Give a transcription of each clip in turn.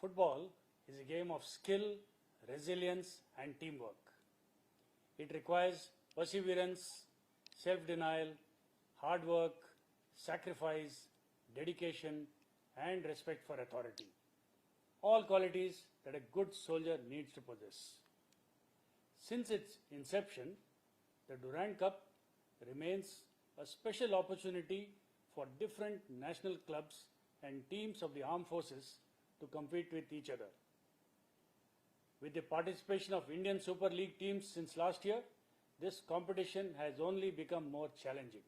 Football is a game of skill, resilience and teamwork. It requires perseverance, self-denial, hard work, sacrifice, dedication and respect for authority. All qualities that a good soldier needs to possess. Since its inception, the Durand Cup remains a special opportunity for different national clubs and teams of the armed forces to compete with each other. With the participation of Indian Super League teams since last year, this competition has only become more challenging.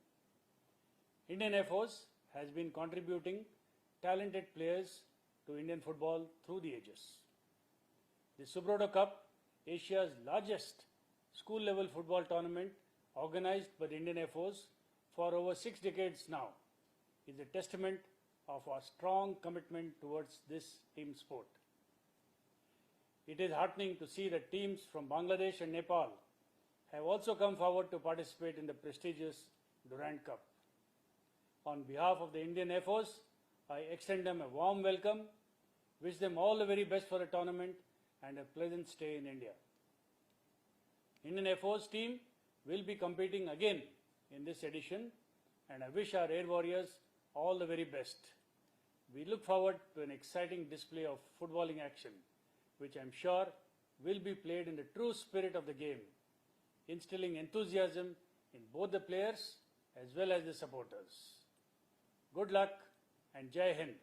Indian Air Force has been contributing talented players to Indian football through the ages. The Subroto Cup, Asia's largest school-level football tournament organized by the Indian Air Force for over 6 decades now, is a testament of our strong commitment towards this team sport. It is heartening to see that teams from Bangladesh and Nepal have also come forward to participate in the prestigious Durand Cup. On behalf of the Indian Air Force, I extend them a warm welcome, wish them all the very best for the tournament and a pleasant stay in India. Indian Air Force team will be competing again in this edition and I wish our Air Warriors all the very best. We look forward to an exciting display of footballing action, which I am sure will be played in the true spirit of the game, instilling enthusiasm in both the players as well as the supporters. Good luck and Jai Hind.